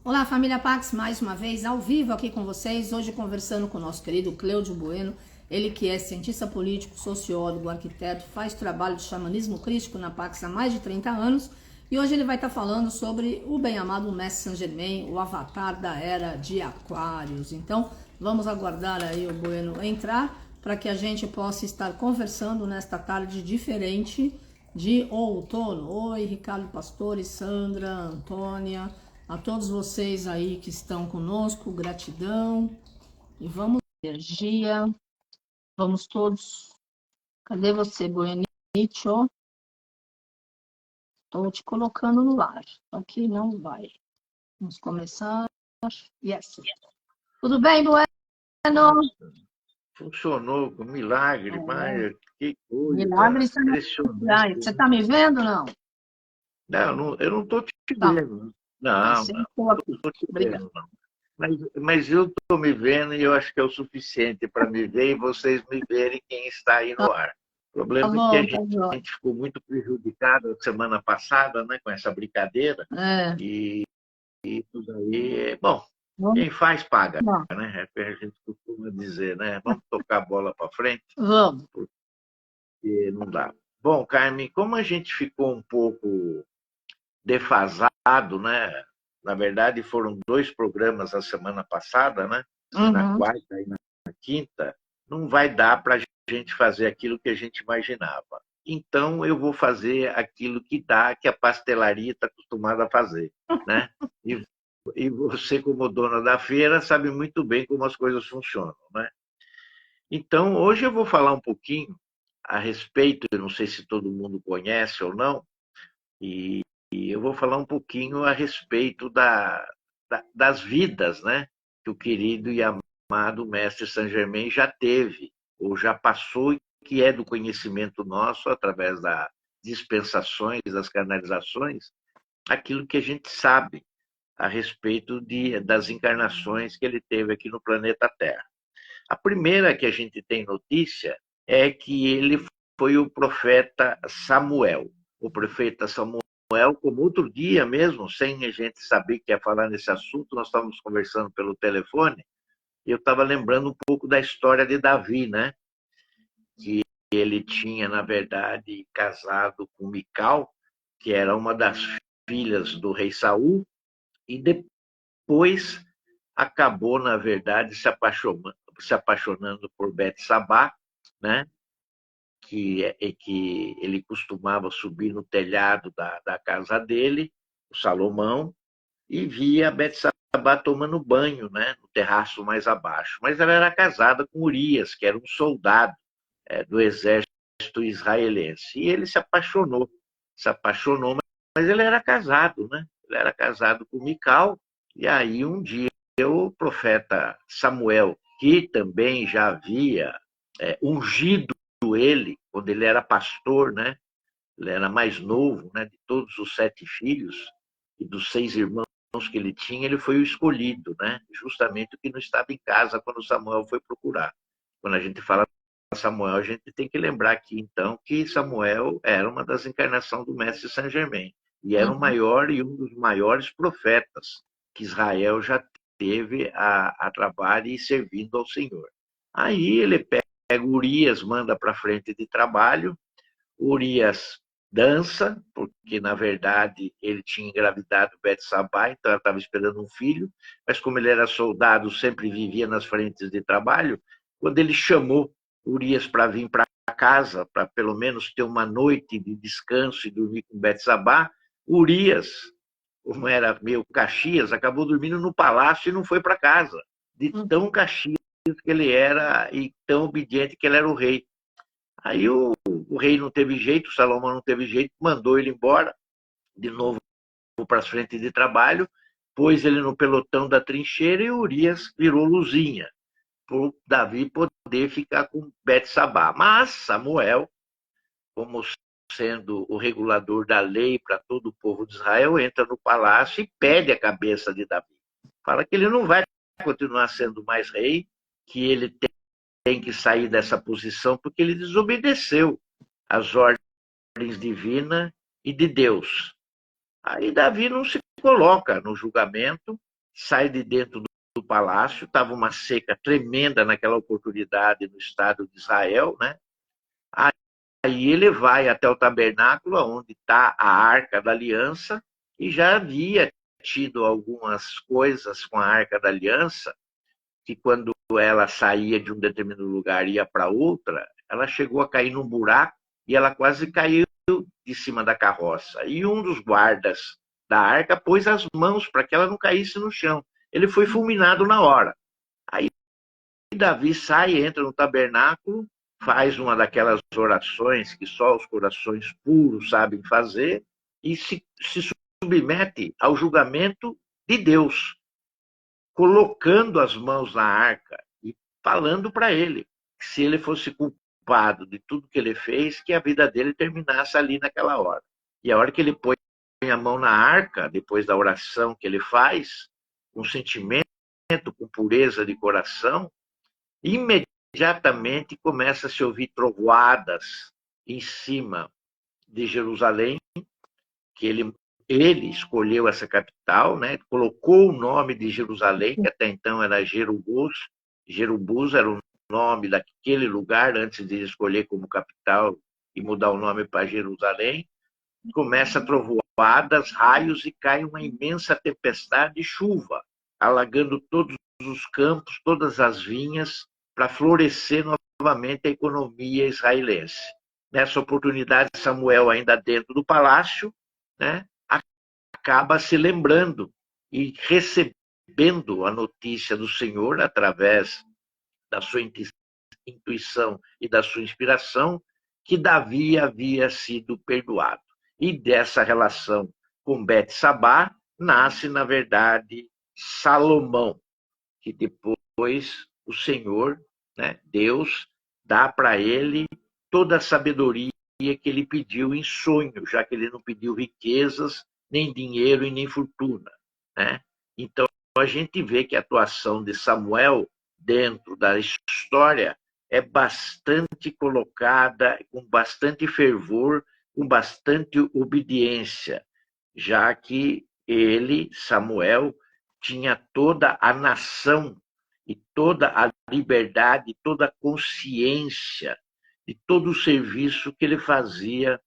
Olá, família Pax, mais uma vez ao vivo aqui com vocês, hoje conversando com o nosso querido Cleudio Bueno, ele que é cientista político, sociólogo, arquiteto, faz trabalho de xamanismo crístico na Pax há mais de 30 anos e hoje ele vai estar falando sobre o bem-amado Mestre Saint-Germain, o avatar da era de Aquários. Então, vamos aguardar aí o Bueno entrar para que a gente possa estar conversando nesta tarde diferente de outono. Oi, Ricardo Pastore, Sandra, Antônia, a todos vocês aí que estão conosco, gratidão. E vamos, energia, vamos todos. Cadê você, Goianito? Estou te colocando no ar. Aqui não vai. Vamos começar. Yes. Tudo bem, Bueno? Funcionou com milagre, mas que Milagre coisa você não. impressionante, Você né? está me vendo, não? Não, eu não estou te Tá. vendo. Mas eu Não estou aqui. estou te Obrigada. vendo, não. Mas eu estou me vendo e eu acho que é o suficiente para me ver e vocês me verem quem está aí Tá no ar. O problema é que a bom, tá jóia. gente ficou muito prejudicado semana passada, né, com essa brincadeira, É. e isso daí, bom, Vamos quem faz paga, lá. né? É o que a gente costuma dizer, né? Vamos tocar a bola para frente, Vamos. porque não dá. Bom, Carmen, como a gente ficou um pouco defasado, né? Na verdade, foram 2 programas a semana passada, né? Na Uhum. quarta e na quinta, não vai dar para a gente fazer aquilo que a gente imaginava. Então, eu vou fazer aquilo que dá, que a pastelaria está acostumada a fazer, né? E você, como dona da feira, sabe muito bem como as coisas funcionam, né? Então, hoje eu vou falar um pouquinho a respeito, eu não sei se todo mundo conhece ou não, e eu vou falar um pouquinho a respeito das vidas, né, que o querido e amado Mestre Saint-Germain já teve, ou já passou, e que é do conhecimento nosso, através das dispensações, das canalizações, aquilo que a gente sabe a respeito das encarnações que ele teve aqui no planeta Terra. A primeira que a gente tem notícia é que ele foi o profeta Samuel. O profeta Samuel, como outro dia mesmo, sem a gente saber que ia falar nesse assunto, nós estávamos conversando pelo telefone, e eu estava lembrando um pouco da história de Davi, né? Que ele tinha, na verdade, casado com Mical, que era uma das filhas do rei Saul, e depois acabou, na verdade, se apaixonando por Betsabá, né? Que ele costumava subir no telhado da casa dele, o Salomão, e via a Betsabá tomando banho, né? No terraço mais abaixo. Mas ela era casada com Urias, que era um soldado do exército israelense. E ele se apaixonou, mas ele era casado, né? Ele era casado com Mical, e aí um dia o profeta Samuel, que também já havia ungido ele, quando ele era pastor, né? Ele era mais novo, né? De todos os 7 filhos e dos 6 irmãos que ele tinha, ele foi o escolhido, né? Justamente o que não estava em casa quando Samuel foi procurar. Quando a gente fala Samuel, a gente tem que lembrar aqui, então, que Samuel era uma das encarnações do Mestre Saint-Germain e era o Uhum. maior e um dos maiores profetas que Israel já teve a trabalho e servindo ao Senhor. Aí ele pega Urias, manda para frente de trabalho, Urias dança, porque na verdade ele tinha engravidado Betsabá, então ela estava esperando um filho, mas como ele era soldado, sempre vivia nas frentes de trabalho, quando ele chamou Urias para vir para casa, para pelo menos ter uma noite de descanso e dormir com Betsabá, Urias, como era meio Caxias, acabou dormindo no palácio e não foi para casa, de tão Caxias que ele era e tão obediente que ele era o rei. Aí o rei não teve jeito, o Salomão não teve jeito, mandou ele embora, de novo para as frentes de trabalho, pôs ele no pelotão da trincheira e Urias virou luzinha, para Davi poder ficar com Betsabá. Mas Samuel, como sendo o regulador da lei para todo o povo de Israel, entra no palácio e pede a cabeça de Davi. Fala que ele não vai continuar sendo mais rei, que ele tem que sair dessa posição porque ele desobedeceu às ordens divinas e de Deus. Aí Davi não se coloca no julgamento, sai de dentro do palácio, estava uma seca tremenda naquela oportunidade no Estado de Israel, né? Aí ele vai até o tabernáculo, onde está a Arca da Aliança, e já havia tido algumas coisas com a Arca da Aliança, que quando ela saía de um determinado lugar e ia para outra, ela chegou a cair num buraco e ela quase caiu de cima da carroça. E um dos guardas da arca pôs as mãos para que ela não caísse no chão. Ele foi fulminado na hora. Aí Davi sai, entra no tabernáculo, faz uma daquelas orações que só os corações puros sabem fazer e se submete ao julgamento de Deus, colocando as mãos na arca e falando para ele que se ele fosse culpado de tudo que ele fez, que a vida dele terminasse ali naquela hora. E a hora que ele põe a mão na arca, depois da oração que ele faz, com sentimento, com pureza de coração, imediatamente começa a se ouvir trovoadas em cima de Jerusalém, que ele escolheu essa capital, né? Colocou o nome de Jerusalém, que até então era Jerubus. Jerubus era o nome daquele lugar, antes de escolher como capital e mudar o nome para Jerusalém. Começa trovoadas, raios, e cai uma imensa tempestade de chuva, alagando todos os campos, todas as vinhas, para florescer novamente a economia israelense. Nessa oportunidade, Samuel, ainda dentro do palácio, né, acaba se lembrando e recebendo a notícia do Senhor através da sua intuição e da sua inspiração, que Davi havia sido perdoado. E dessa relação com Betsabá nasce, na verdade, Salomão, que depois o Senhor, né, Deus, dá para ele toda a sabedoria que ele pediu em sonho, já que ele não pediu riquezas, nem dinheiro e nem fortuna, né? Então, a gente vê que a atuação de Samuel dentro da história é bastante colocada, com bastante fervor, com bastante obediência, já que ele, Samuel, tinha toda a nação e toda a liberdade, toda a consciência de todo o serviço que ele fazia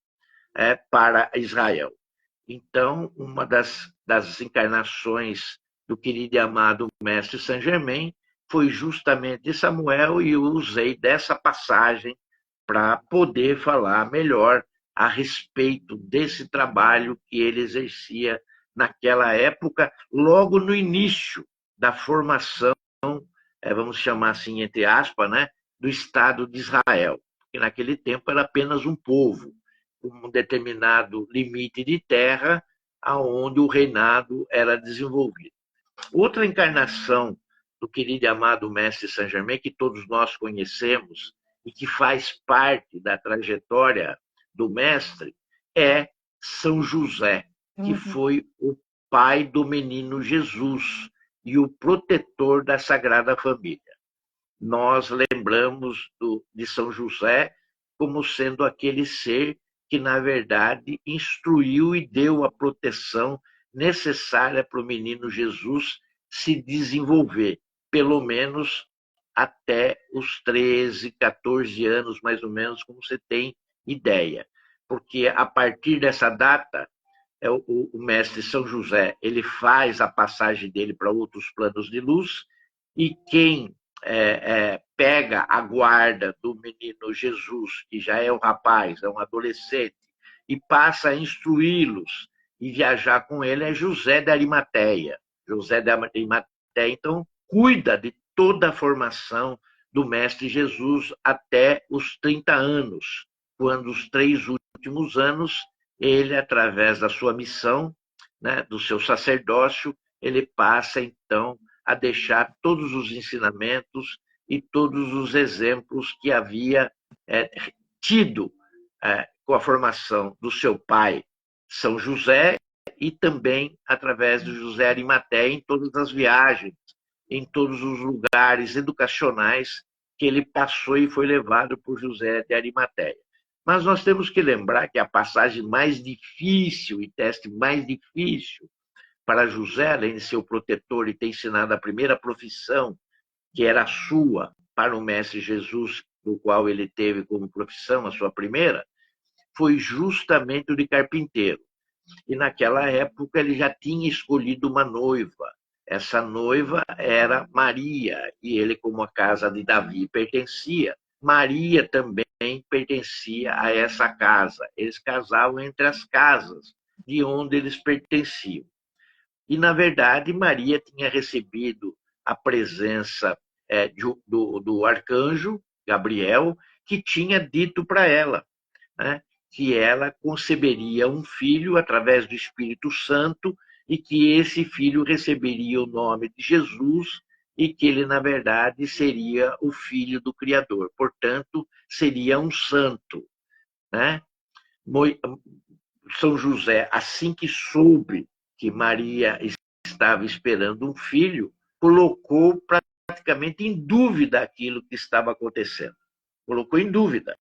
para Israel. Então, uma das encarnações do querido e amado mestre Saint-Germain foi justamente Samuel, e eu usei dessa passagem para poder falar melhor a respeito desse trabalho que ele exercia naquela época, logo no início da formação, vamos chamar assim, entre aspas, né, do Estado de Israel, que naquele tempo era apenas um povo, com um determinado limite de terra, aonde o reinado era desenvolvido. Outra encarnação do querido e amado mestre Saint-Germain, que todos nós conhecemos e que faz parte da trajetória do mestre, é São José, que foi o pai do menino Jesus e o protetor da Sagrada Família. Nós lembramos de São José como sendo aquele ser que, na verdade, instruiu e deu a proteção necessária para o menino Jesus se desenvolver, pelo menos até os 13, 14 anos, mais ou menos, como você tem ideia. Porque, a partir dessa data, o mestre São José ele faz a passagem dele para outros planos de luz, e quem pega a guarda do menino Jesus, que já é um rapaz, é um adolescente, e passa a instruí-los e viajar com ele, é José de Arimateia. José de Arimateia, então, cuida de toda a formação do mestre Jesus até os 30 anos, quando os 3 últimos anos, ele, através da sua missão, né, do seu sacerdócio, ele passa, então, a deixar todos os ensinamentos e todos os exemplos que havia tido com a formação do seu pai, São José, e também através do José Arimateia em todas as viagens, em todos os lugares educacionais que ele passou e foi levado por José de Arimateia. Mas nós temos que lembrar que a passagem mais difícil e teste mais difícil para José, além de ser o protetor e ter ensinado a primeira profissão, que era a sua, para o Mestre Jesus, do qual ele teve como profissão, a sua primeira, foi justamente o de carpinteiro. E naquela época ele já tinha escolhido uma noiva. Essa noiva era Maria, e ele, como a casa de Davi pertencia, Maria também pertencia a essa casa. Eles casavam entre as casas de onde eles pertenciam. E, na verdade, Maria tinha recebido a presença do arcanjo Gabriel, que tinha dito para ela, né, que ela conceberia um filho através do Espírito Santo e que esse filho receberia o nome de Jesus e que ele, na verdade, seria o filho do Criador. Portanto, seria um santo, né? São José, assim que soube que Maria estava esperando um filho, colocou praticamente em dúvida aquilo que estava acontecendo. Colocou em dúvida.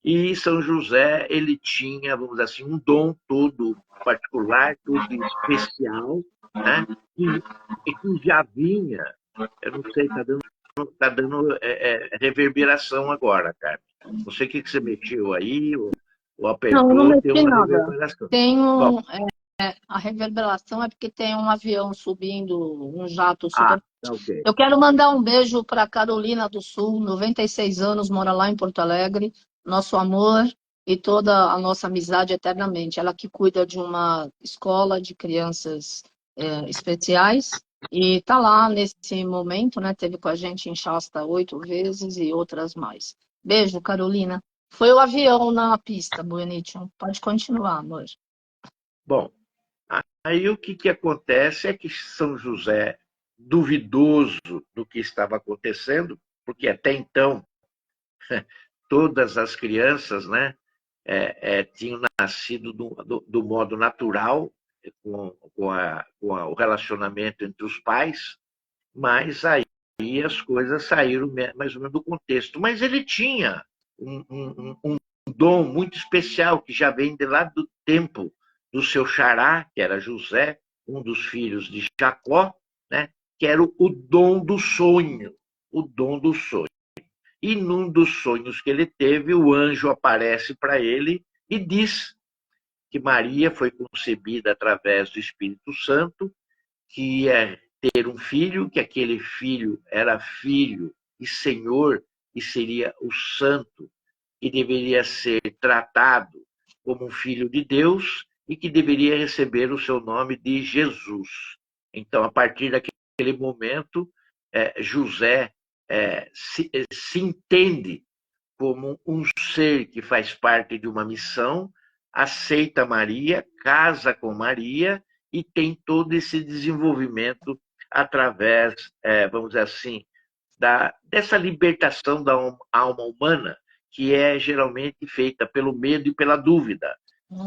E São José, ele tinha, vamos dizer assim, um dom todo particular, todo especial, né? que já vinha, eu não sei, tá dando reverberação agora, Carmen. Não sei o que você mexeu aí, ou Não, eu não apertou, tem mexi uma nada. reverberação. Tem Bom, a reverberação é porque tem um avião subindo, um jato super. tá ok. Eu quero mandar um beijo para Carolina do Sul, 96 anos, mora lá em Porto Alegre. Nosso amor e toda a nossa amizade eternamente. Ela que cuida de uma escola de crianças especiais e está lá nesse momento, né? Teve com a gente em Shasta 8 vezes e outras mais. Beijo, Carolina. Foi o avião na pista, Buenítio. Pode continuar, amor. Bom, aí o que acontece é que São José, duvidoso do que estava acontecendo, porque até então todas as crianças, né, tinham nascido do modo natural, o relacionamento entre os pais, mas aí as coisas saíram mais ou menos do contexto. Mas ele tinha um dom muito especial, que já vem de lá do tempo do seu xará, que era José, um dos filhos de Jacó, né, que era o dom do sonho, o dom do sonho. E num dos sonhos que ele teve, o anjo aparece para ele e diz que Maria foi concebida através do Espírito Santo, que ia ter um filho, que aquele filho era filho e senhor, e seria o santo, que deveria ser tratado como um filho de Deus e que deveria receber o seu nome de Jesus. Então, a partir daquele momento, José se entende como um ser que faz parte de uma missão, aceita Maria, casa com Maria e tem todo esse desenvolvimento através, vamos dizer assim, dessa libertação da alma humana, que é geralmente feita pelo medo e pela dúvida.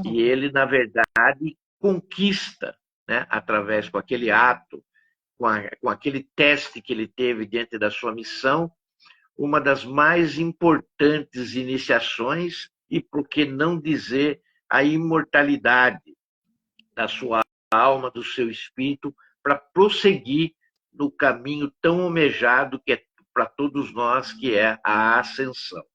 E ele, na verdade, conquista, né, através com aquele ato, com aquele teste que ele teve diante da sua missão, uma das mais importantes iniciações e, por que não dizer, a imortalidade da sua alma, do seu espírito, para prosseguir no caminho tão almejado que é para todos nós, que é a ascensão.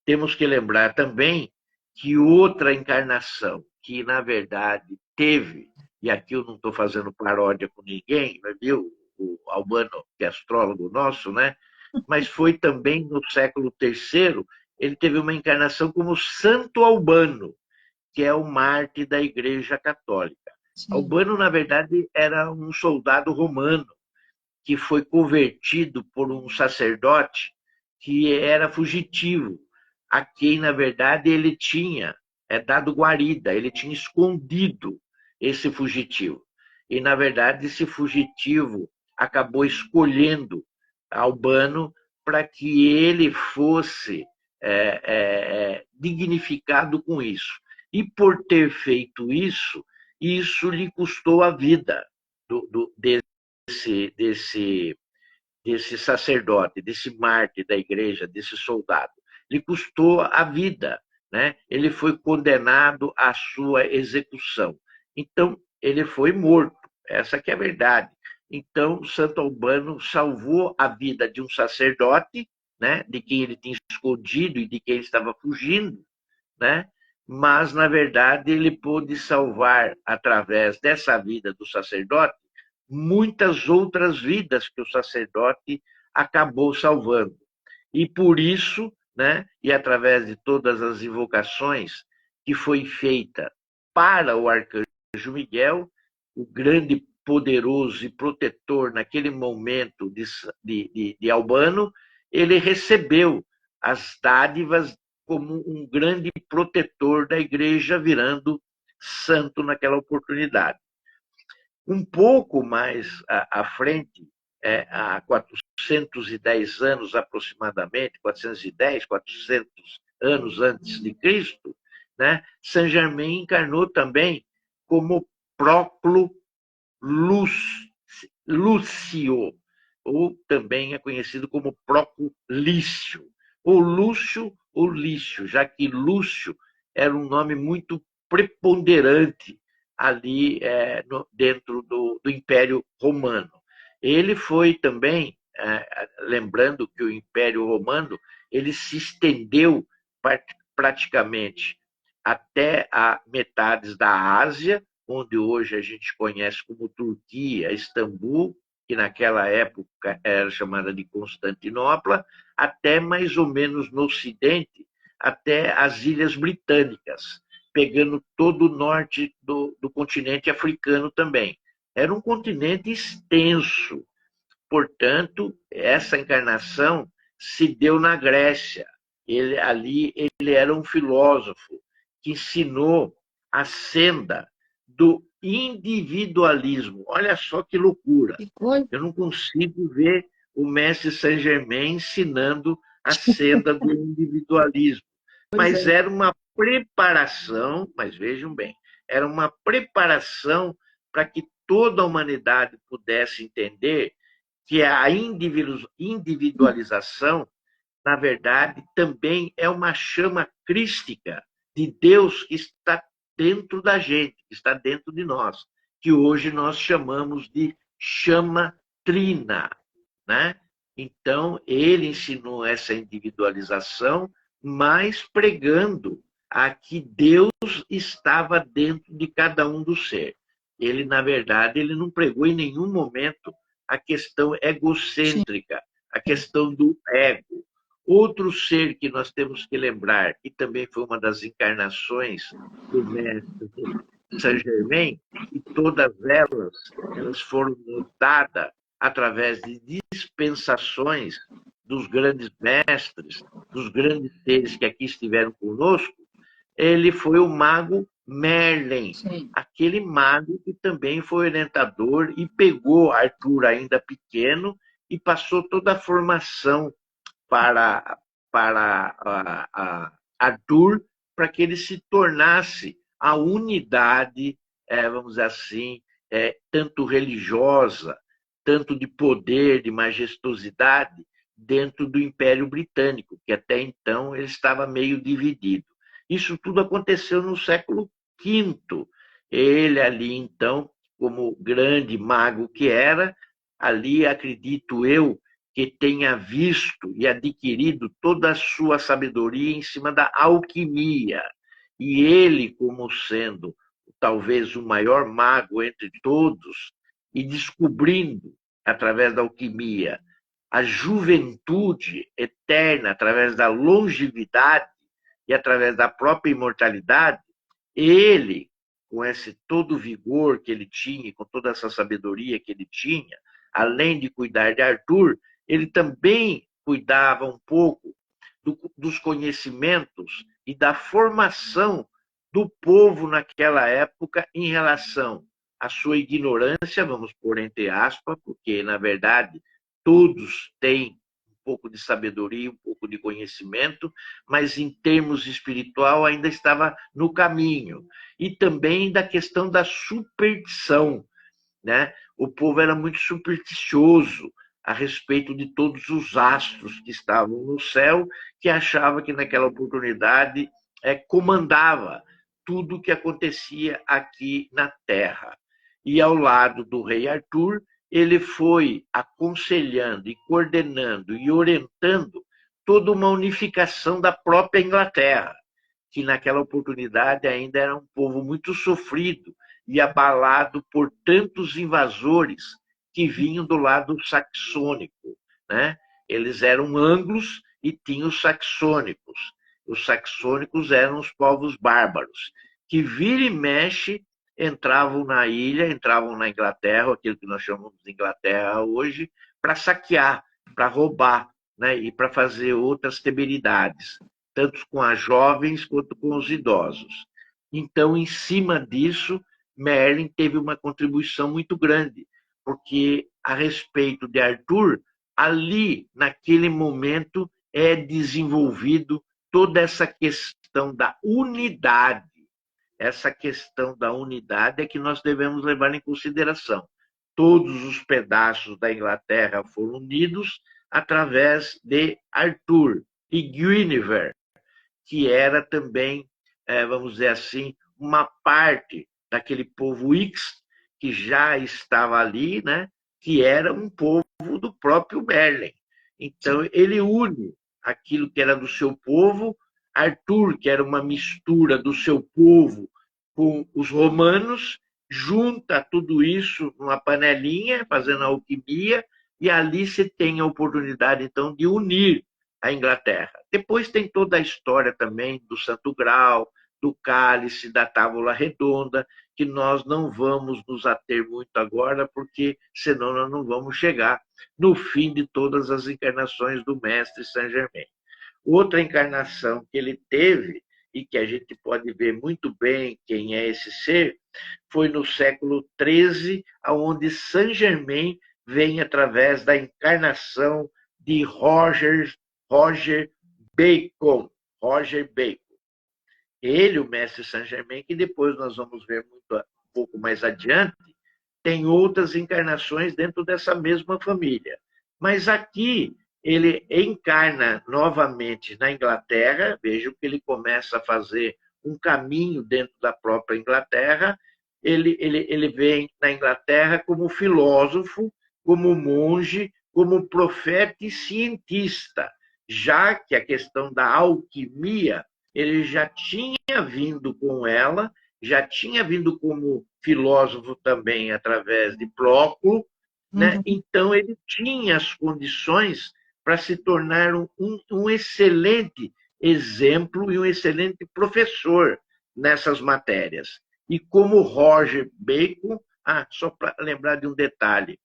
Temos que lembrar também que outra encarnação, que na verdade teve, e aqui eu não estou fazendo paródia com ninguém, viu? O Albano, que é astrólogo nosso, né? Mas foi também no século III, ele teve uma encarnação como Santo Albano, que é o mártir da Igreja Católica. Sim. Albano, na verdade, era um soldado romano que foi convertido por um sacerdote que era fugitivo, a quem, na verdade, ele tinha dado guarida, ele tinha escondido esse fugitivo. E, na verdade, esse fugitivo acabou escolhendo Albano para que ele fosse dignificado com isso. E por ter feito isso, isso lhe custou a vida desse sacerdote, desse mártir da igreja, desse soldado. Lhe custou a vida, né? Ele foi condenado à sua execução. Então, ele foi morto. Essa que é a verdade. Então, Santo Albano salvou a vida de um sacerdote, né, de quem ele tinha escondido e de quem ele estava fugindo, né? Mas, na verdade, ele pôde salvar, através dessa vida do sacerdote, muitas outras vidas que o sacerdote acabou salvando. E por isso, né, e através de todas as invocações que foi feita para o arcanjo Miguel, o grande poderoso e protetor naquele momento de Albano, ele recebeu as dádivas como um grande protetor da igreja, virando santo naquela oportunidade. Um pouco mais à frente, há 410 anos aproximadamente, 410, 400 anos antes de Cristo, né, Saint Germain encarnou também como Próclo Lúcio, ou também é conhecido como Próclo Lício, ou Lúcio ou Lício, já que Lúcio era um nome muito preponderante ali dentro do Império Romano. Ele foi também, lembrando que o Império Romano ele se estendeu praticamente até a metades da Ásia, onde hoje a gente conhece como Turquia, Istambul, que naquela época era chamada de Constantinopla, até mais ou menos no Ocidente, até as Ilhas Britânicas, pegando todo o norte do continente africano também. Era um continente extenso. Portanto, essa encarnação se deu na Grécia. Ele era um filósofo que ensinou a senda do individualismo. Olha só que loucura. Eu não consigo ver o mestre Saint-Germain ensinando a senda do individualismo. Mas era uma preparação, mas vejam bem, era uma preparação para que toda a humanidade pudesse entender que a individualização, na verdade, também é uma chama crística de Deus que está dentro da gente, que está dentro de nós, que hoje nós chamamos de chama trina, né? Então, ele ensinou essa individualização, mas pregando a que Deus estava dentro de cada um do ser. Ele, na verdade, ele não pregou em nenhum momento a questão egocêntrica, a questão do ego. Outro ser que nós temos que lembrar, que também foi uma das encarnações do mestre Saint Germain, e todas elas foram dadas através de dispensações dos grandes mestres, dos grandes seres que aqui estiveram conosco. Ele foi o mago Merlin, sim, aquele mago que também foi orientador e pegou Arthur ainda pequeno e passou toda a formação para Arthur, para que ele se tornasse a unidade, vamos dizer assim, tanto religiosa, tanto de poder, de majestosidade, dentro do Império Britânico, que até então ele estava meio dividido. Isso tudo aconteceu no século V. Ele ali, então, como grande mago que era, ali acredito eu que tenha visto e adquirido toda a sua sabedoria em cima da alquimia. E ele, como sendo talvez o maior mago entre todos, e descobrindo, através da alquimia, a juventude eterna, através da longevidade e através da própria imortalidade, ele, com esse todo o vigor que ele tinha, com toda essa sabedoria que ele tinha, além de cuidar de Arthur, ele também cuidava um pouco dos conhecimentos e da formação do povo naquela época em relação à sua ignorância, vamos pôr entre aspas, porque, na verdade, todos têm um pouco de sabedoria, um pouco de conhecimento, mas em termos espiritual ainda estava no caminho. E também da questão da superstição, né? O povo era muito supersticioso a respeito de todos os astros que estavam no céu, que achava que naquela oportunidade comandava tudo o que acontecia aqui na Terra. e ao lado do rei Arthur, ele foi aconselhando e coordenando e orientando toda uma unificação da própria Inglaterra, que naquela oportunidade ainda era um povo muito sofrido e abalado por tantos invasores que vinham do lado saxônico, né? Eles eram anglos e tinham os saxônicos. Os saxônicos eram os povos bárbaros, que vira e mexe entravam na ilha, entravam na Inglaterra, aquilo que nós chamamos de Inglaterra hoje, para saquear, para roubar, né? E para fazer outras temeridades, tanto com as jovens quanto com os idosos. Então, em cima disso, Merlin teve uma contribuição muito grande, porque a respeito de Arthur, ali, naquele momento, é desenvolvido toda essa questão da unidade. Essa questão da unidade é que nós devemos levar em consideração. Todos os pedaços da Inglaterra foram unidos através de Arthur e Guinevere, que era também, vamos dizer assim, uma parte daquele povo X que já estava ali, né? Que era um povo do próprio Merlin. Então, ele une aquilo que era do seu povo, Arthur, que era uma mistura do seu povo com os romanos, junta tudo isso numa panelinha, fazendo alquimia, e ali se tem a oportunidade, então, de unir a Inglaterra. Depois tem toda a história também do Santo Graal, do cálice, da tábua redonda, que nós não vamos nos ater muito agora, porque senão nós não vamos chegar no fim de todas as encarnações do mestre Saint-Germain. Outra encarnação que ele teve, e que a gente pode ver muito bem quem é esse ser, foi no século XIII, onde Saint-Germain vem através da encarnação de Roger Bacon. Roger Bacon. Ele, o mestre Saint-Germain, que depois nós vamos ver um pouco mais adiante, tem outras encarnações dentro dessa mesma família. Mas aqui ele encarna novamente na Inglaterra, vejam que ele começa a fazer um caminho dentro da própria Inglaterra. Ele vem na Inglaterra como filósofo, como monge, como profeta e cientista, já que a questão da alquimia ele já tinha vindo com ela, já tinha vindo como filósofo também através de Próculo, né? Então ele tinha as condições para se tornar um excelente exemplo e um excelente professor nessas matérias. E como Roger Bacon, só para lembrar de um detalhe,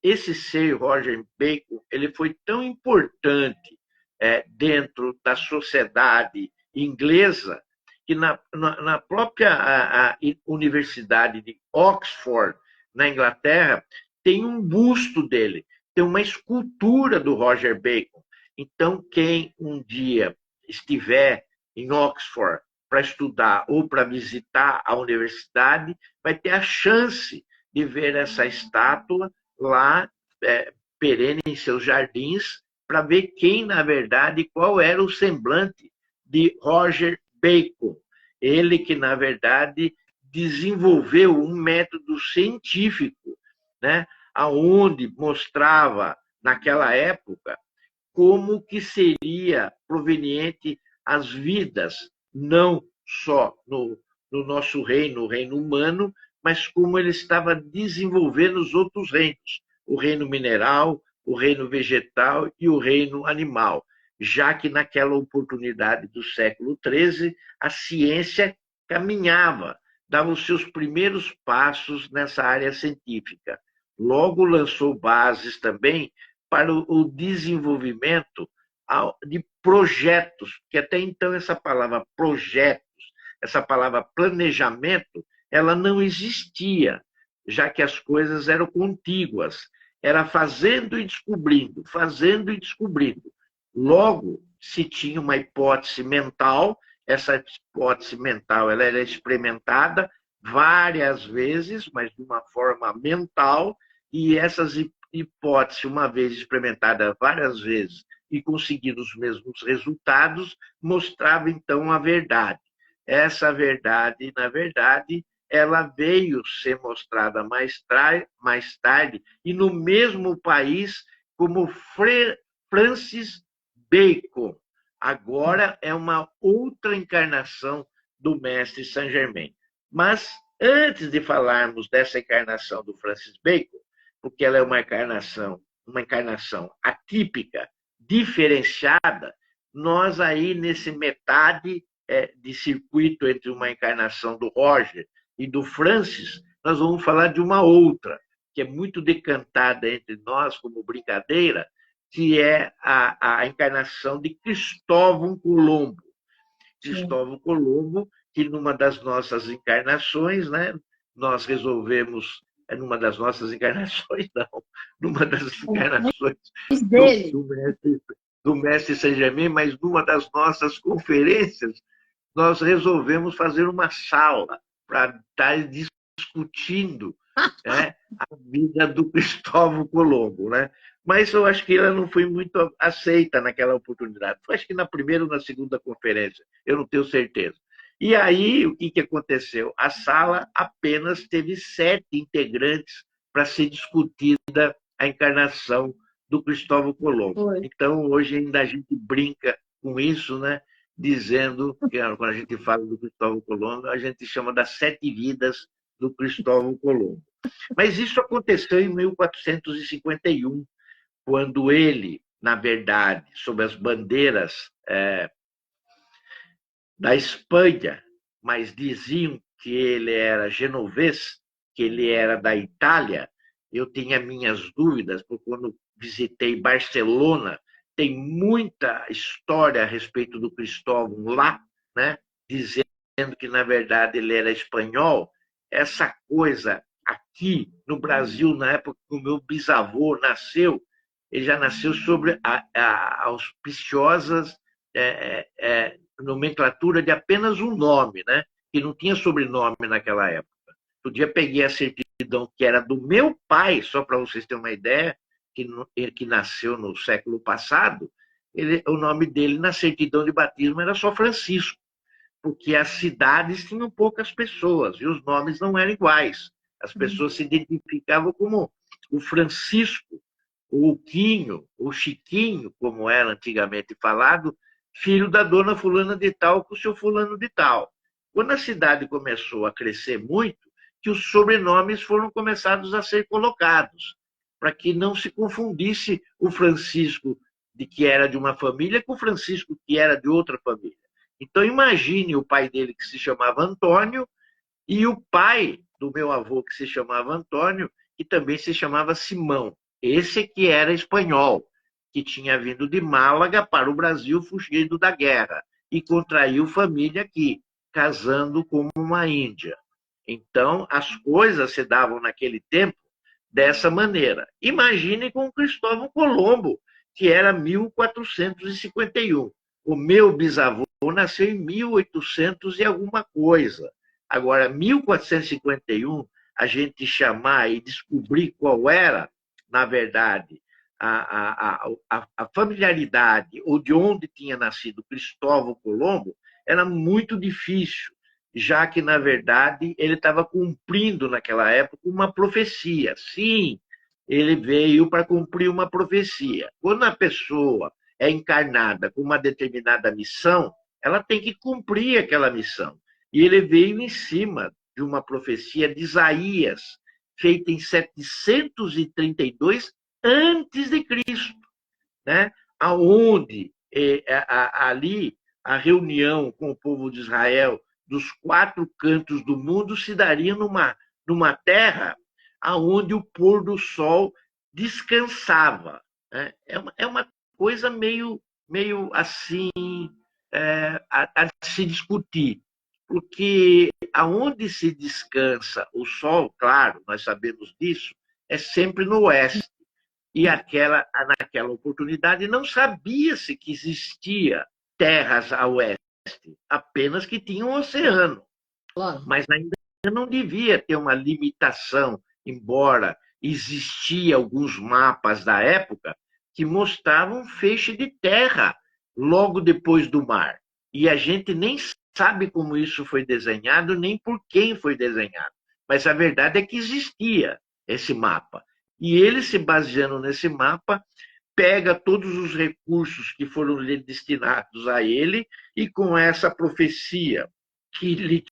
esse ser, Roger Bacon, ele foi tão importante dentro da sociedade inglesa que na própria Universidade de Oxford, na Inglaterra, tem um busto dele, tem uma escultura do Roger Bacon. Então, quem um dia estiver em Oxford para estudar ou para visitar a universidade, vai ter a chance de ver essa estátua lá, perene em seus jardins, para ver quem, na verdade, qual era o semblante de Roger Bacon. Ele que, na verdade, desenvolveu um método científico, né, aonde mostrava, naquela época, como que seria proveniente as vidas, não só no nosso reino, o reino humano, mas como ele estava desenvolvendo os outros reinos, o reino mineral, o reino vegetal e o reino animal, já que naquela oportunidade do século XIII, a ciência caminhava, dava os seus primeiros passos nessa área científica. Logo lançou bases também para o desenvolvimento de projetos, que até então essa palavra projetos, essa palavra planejamento, ela não existia, já que as coisas eram contíguas. Era fazendo e descobrindo, fazendo e descobrindo. Logo, se tinha uma hipótese mental, essa hipótese mental ela era experimentada várias vezes, mas de uma forma mental, e essas hipóteses, uma vez experimentada várias vezes e conseguindo os mesmos resultados, mostrava então a verdade. Essa verdade, na verdade, ela veio ser mostrada mais tarde e no mesmo país como Francis Bacon. Agora é uma outra encarnação do mestre Saint-Germain. Mas antes de falarmos dessa encarnação do Francis Bacon, porque ela é uma encarnação atípica, diferenciada, nós aí nesse metade de circuito entre uma encarnação do Roger e do Francis, nós vamos falar de uma outra, que é muito decantada entre nós como brincadeira, que é a encarnação de Cristóvão Colombo. Cristóvão Colombo, que numa das nossas encarnações, né, nós resolvemos, numa das nossas encarnações, não, numa das encarnações do mestre Saint-Germain, mas numa das nossas conferências, nós resolvemos fazer uma sala para estar discutindo a vida do Cristóvão Colombo, né? Mas eu acho que ela não foi muito aceita naquela oportunidade. Foi, acho que na primeira ou na segunda conferência, eu não tenho certeza. E aí, o que aconteceu? A sala apenas teve 7 integrantes para ser discutida a encarnação do Cristóvão Colombo. Então, hoje ainda a gente brinca com isso, né? Dizendo que quando a gente fala do Cristóvão Colombo, a gente chama das 7 vidas do Cristóvão Colombo. Mas isso aconteceu em 1451, quando ele, na verdade, sob as bandeiras da Espanha, mas diziam que ele era genovês, que ele era da Itália. Eu tinha minhas dúvidas, porque quando visitei Barcelona, tem muita história a respeito do Cristóvão lá, né? Dizendo que, na verdade, ele era espanhol. Essa coisa aqui no Brasil, na época que o meu bisavô nasceu, ele já nasceu sobre a auspiciosas nomenclatura de apenas um nome, né? Que não tinha sobrenome naquela época. Um dia peguei a certidão que era do meu pai, só para vocês terem uma ideia, que nasceu no século passado, o nome dele na certidão de batismo era só Francisco, porque as cidades tinham poucas pessoas e os nomes não eram iguais. As pessoas se identificavam como o Francisco, o Quinho, o Chiquinho, como era antigamente falado, filho da dona fulana de tal com o seu fulano de tal. Quando a cidade começou a crescer muito, que os sobrenomes foram começados a ser colocados, para que não se confundisse o Francisco de que era de uma família com o Francisco que era de outra família. Então imagine o pai dele que se chamava Antônio e o pai do meu avô que se chamava Antônio e também se chamava Simão. Esse que era espanhol, que tinha vindo de Málaga para o Brasil fugindo da guerra e contraiu família aqui, casando com uma índia. Então, as coisas se davam naquele tempo dessa maneira. Imagine com Cristóvão Colombo, que era 1451. O meu bisavô nasceu em 1800 e alguma coisa. Agora, 1451, a gente chamar e descobrir qual era, na verdade, a familiaridade ou de onde tinha nascido Cristóvão Colombo era muito difícil, já que, na verdade, ele estava cumprindo, naquela época, uma profecia. Sim, ele veio para cumprir uma profecia. Quando a pessoa é encarnada com uma determinada missão, ela tem que cumprir aquela missão. E ele veio em cima de uma profecia de Isaías, feita em 732 antes de Cristo, né? Aonde ali a reunião com o povo de Israel dos 4 cantos do mundo se daria numa terra aonde o pôr do sol descansava, né? É uma coisa meio assim a se discutir, porque aonde se descansa o sol, claro, nós sabemos disso, é sempre no oeste. E naquela oportunidade não sabia-se que existia terras a oeste, apenas que tinha um oceano. Claro. Mas ainda não devia ter uma limitação, embora existia alguns mapas da época que mostravam um feixe de terra logo depois do mar. E a gente nem sabe como isso foi desenhado, nem por quem foi desenhado. Mas a verdade é que existia esse mapa. E ele, se baseando nesse mapa, pega todos os recursos que foram destinados a ele e com essa profecia que ele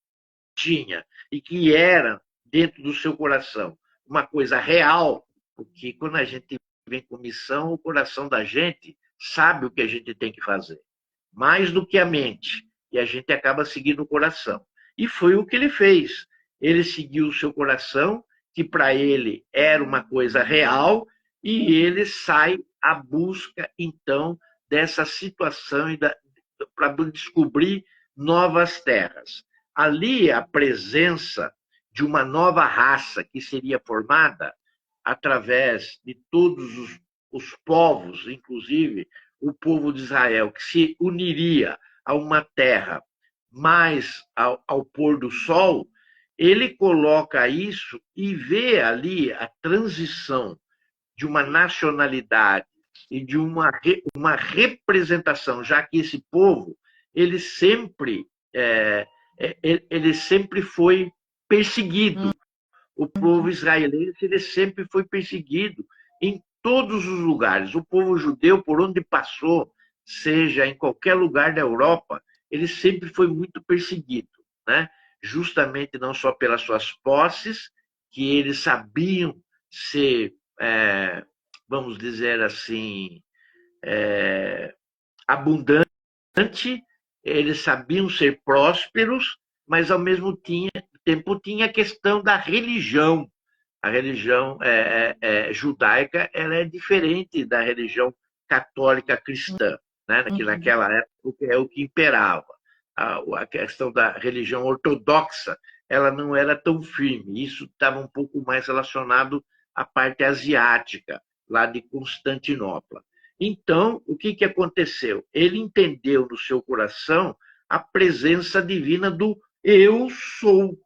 tinha e que era dentro do seu coração uma coisa real, porque quando a gente vem com missão, o coração da gente sabe o que a gente tem que fazer, mais do que a mente, e a gente acaba seguindo o coração. E foi o que ele fez. Ele seguiu o seu coração, que para ele era uma coisa real, e ele sai à busca, então, dessa situação para descobrir novas terras. Ali, a presença de uma nova raça que seria formada através de todos os povos, inclusive o povo de Israel, que se uniria a uma terra mais ao pôr do sol, ele coloca isso e vê ali a transição de uma nacionalidade e de uma representação, já que esse povo ele sempre, ele sempre foi perseguido. O povo israelense ele sempre foi perseguido em todos os lugares. O povo judeu, por onde passou, seja em qualquer lugar da Europa, ele sempre foi muito perseguido, né? Justamente não só pelas suas posses, que eles sabiam ser, vamos dizer assim, abundante, eles sabiam ser prósperos, mas ao mesmo tempo tinha a questão da religião. A religião judaica ela é diferente da religião católica cristã, né? Que naquela época é o que imperava. A questão da religião ortodoxa ela não era tão firme. Isso estava um pouco mais relacionado à parte asiática, lá de Constantinopla. Então, o que aconteceu? Ele entendeu no seu coração a presença divina do eu sou.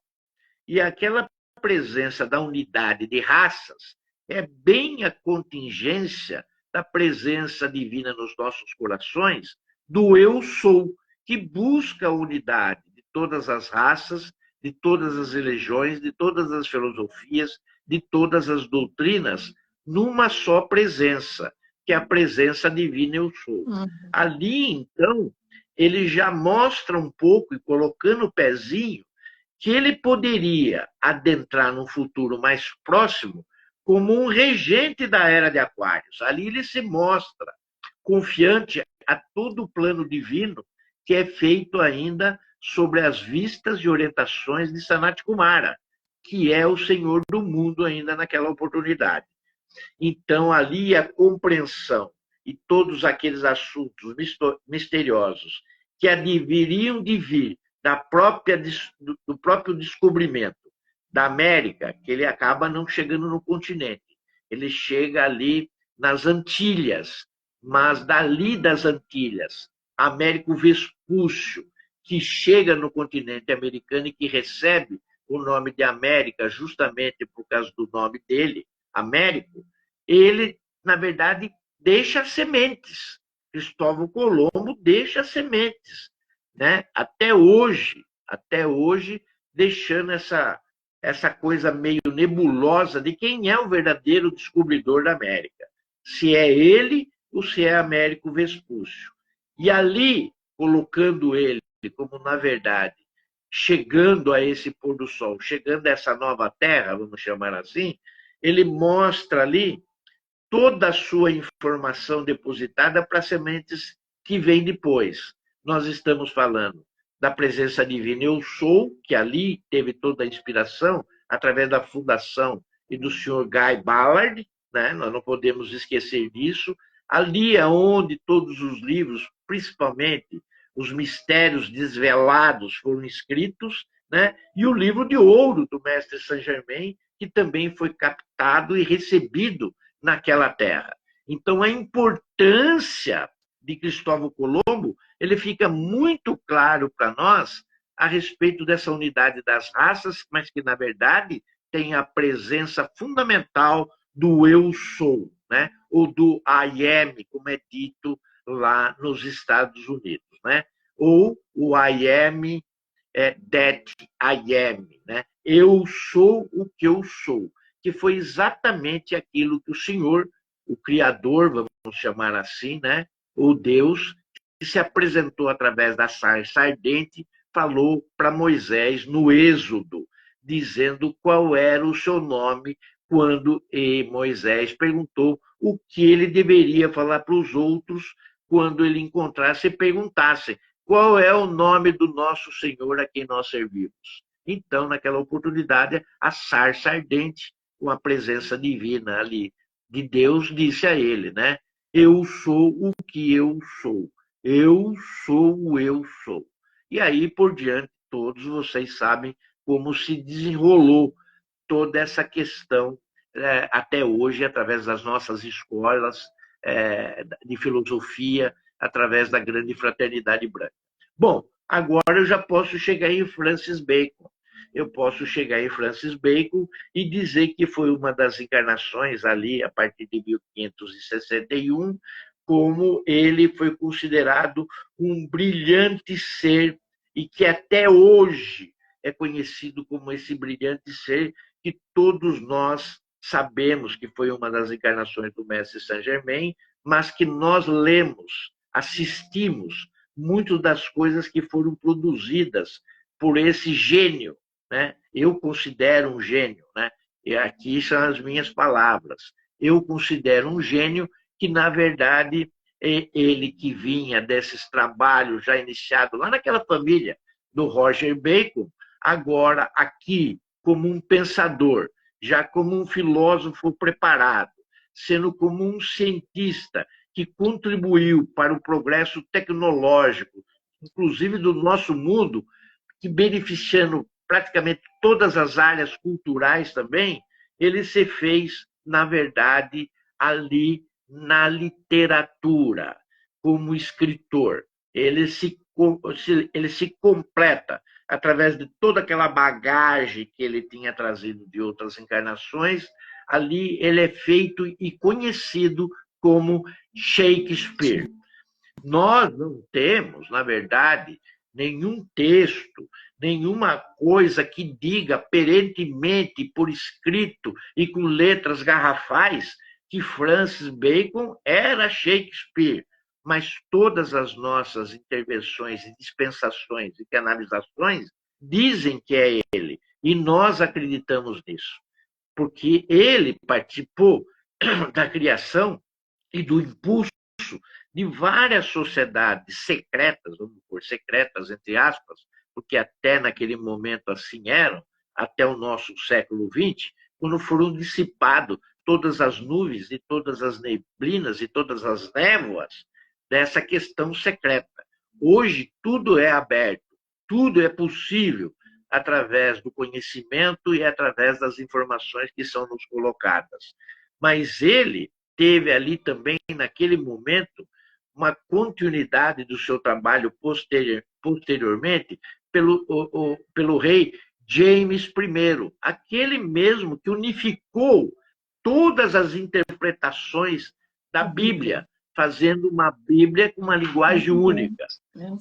E aquela presença da unidade de raças é bem a contingência da presença divina nos nossos corações do eu sou, que busca a unidade de todas as raças, de todas as religiões, de todas as filosofias, de todas as doutrinas, numa só presença, que é a presença divina eu sou. Ali, então, ele já mostra um pouco, e colocando o pezinho, que ele poderia adentrar num futuro mais próximo como um regente da era de Aquários. Ali ele se mostra confiante a todo o plano divino que é feito ainda sobre as vistas e orientações de Sanat Kumara, que é o Senhor do mundo ainda naquela oportunidade. Então, ali a compreensão e todos aqueles assuntos misteriosos que deveriam de vir do próprio descobrimento da América, que ele acaba não chegando no continente. Ele chega ali nas Antilhas, mas dali das Antilhas, Américo Vespúcio, que chega no continente americano e que recebe o nome de América justamente por causa do nome dele, Américo, ele, na verdade, deixa sementes. Cristóvão Colombo deixa sementes, né? Até hoje, deixando essa coisa meio nebulosa de quem é o verdadeiro descobridor da América. Se é ele ou se é Américo Vespúcio. E ali, colocando ele como, na verdade, chegando a esse pôr do sol, chegando a essa nova terra, vamos chamar assim, ele mostra ali toda a sua informação depositada para sementes que vêm depois. Nós estamos falando da presença divina Eu Sou, que ali teve toda a inspiração, através da fundação e do Sr. Guy Ballard, né? Nós não podemos esquecer disso. Ali é onde todos os livros, principalmente os mistérios desvelados, foram escritos, né? E o livro de ouro do Mestre Saint-Germain, que também foi captado e recebido naquela terra. Então, a importância de Cristóvão Colombo, ele fica muito claro para nós a respeito dessa unidade das raças, mas que, na verdade, tem a presença fundamental do eu sou, né? Ou do I am, como é dito lá nos Estados Unidos, né? Ou o I am That I am, né? Eu sou o que eu sou, que foi exatamente aquilo que o Senhor, o Criador, vamos chamar assim, né? O Deus, que se apresentou através da sarça ardente, falou para Moisés no Êxodo, dizendo qual era o seu nome, quando Moisés perguntou o que ele deveria falar para os outros quando ele encontrasse e perguntasse qual é o nome do nosso Senhor a quem nós servimos. Então, naquela oportunidade, a sarça ardente, com a presença divina ali de Deus, disse a ele, né? Eu sou o que eu sou. Eu sou o eu sou. E aí, por diante, todos vocês sabem como se desenrolou toda essa questão até hoje, através das nossas escolas de filosofia, através da grande fraternidade branca. Bom, agora eu já posso chegar em Francis Bacon. Eu posso chegar em Francis Bacon e dizer que foi uma das encarnações ali, a partir de 1561, como ele foi considerado um brilhante ser e que até hoje é conhecido como esse brilhante ser que todos nós sabemos que foi uma das encarnações do Mestre Saint-Germain, mas que nós lemos, assistimos muitas das coisas que foram produzidas por esse gênio, né? Eu considero um gênio, né? E aqui são as minhas palavras. Eu considero um gênio que, na verdade, ele que vinha desses trabalhos já iniciados lá naquela família do Roger Bacon, agora aqui como um pensador, já como um filósofo preparado, sendo como um cientista que contribuiu para o progresso tecnológico, inclusive do nosso mundo, que beneficiando praticamente todas as áreas culturais também, ele se fez, na verdade, ali na literatura, como escritor. Ele se completa através de toda aquela bagagem que ele tinha trazido de outras encarnações. Ali ele é feito e conhecido como Shakespeare. Nós não temos, na verdade, nenhum texto, nenhuma coisa que diga perentemente, por escrito e com letras garrafais, que Francis Bacon era Shakespeare. Mas todas as nossas intervenções e dispensações e canalizações dizem que é ele. E nós acreditamos nisso, porque ele participou da criação e do impulso de várias sociedades secretas, vamos por secretas entre aspas, porque até naquele momento assim eram, até o nosso século XX, quando foram dissipadas todas as nuvens e todas as neblinas e todas as névoas dessa questão secreta. Hoje tudo é aberto, tudo é possível através do conhecimento e através das informações que são nos colocadas. Mas ele teve ali também, naquele momento, uma continuidade do seu trabalho posteriormente pelo rei James I, aquele mesmo que unificou todas as interpretações da Bíblia, fazendo uma Bíblia com uma linguagem única.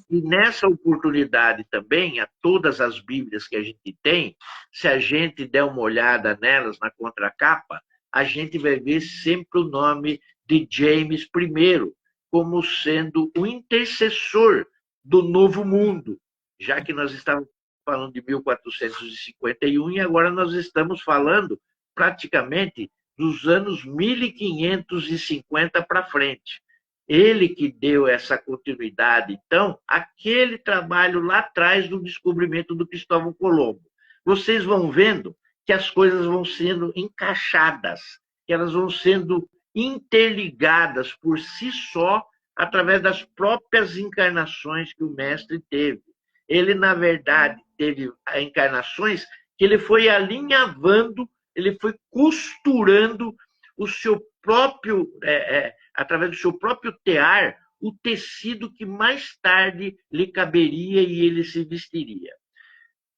E nessa oportunidade também, a todas as Bíblias que a gente tem, se a gente der uma olhada nelas na contracapa, a gente vai ver sempre o nome de James I, como sendo o intercessor do novo mundo, já que nós estávamos falando de 1451 e agora nós estamos falando praticamente dos anos 1550 para frente. Ele que deu essa continuidade, então, aquele trabalho lá atrás do descobrimento do Cristóvão Colombo. Vocês vão vendo que as coisas vão sendo encaixadas, que elas vão sendo interligadas por si só através das próprias encarnações que o mestre teve. Ele, na verdade, teve encarnações que ele foi alinhavando, ele foi costurando o seu próprio, através do seu próprio tear, o tecido que mais tarde lhe caberia e ele se vestiria.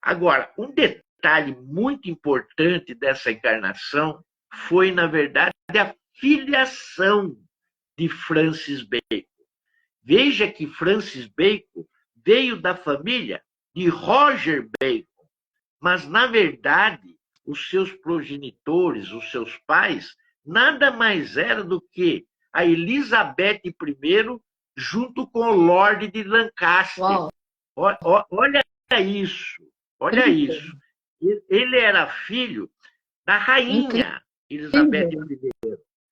Agora, um detalhe muito importante dessa encarnação foi, na verdade, a filiação de Francis Bacon. Veja que Francis Bacon veio da família de Roger Bacon. Mas, na verdade, os seus progenitores, os seus pais, nada mais era do que a Elizabeth I junto com o Lord de Lancaster. Uau, Olha isso, olha incrível, isso. Ele era filho da rainha Elizabeth incrível.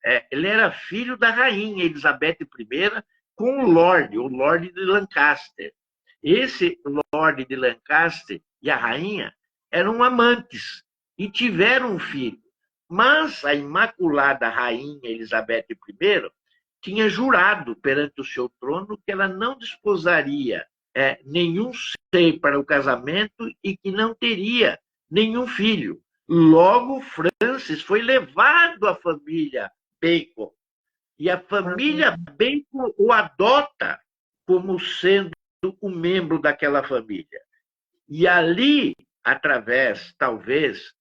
I. Ele era filho da rainha Elizabeth I com o Lorde de Lancaster. Esse Lorde de Lancaster e a rainha eram amantes e tiveram um filho. Mas a Imaculada Rainha Elizabeth I tinha jurado perante o seu trono que ela não desposaria nenhum ser para o casamento e que não teria nenhum filho. Logo, Francis foi levado à família Bacon. E a família Bacon o adota como sendo um membro daquela família. E ali, através, talvez,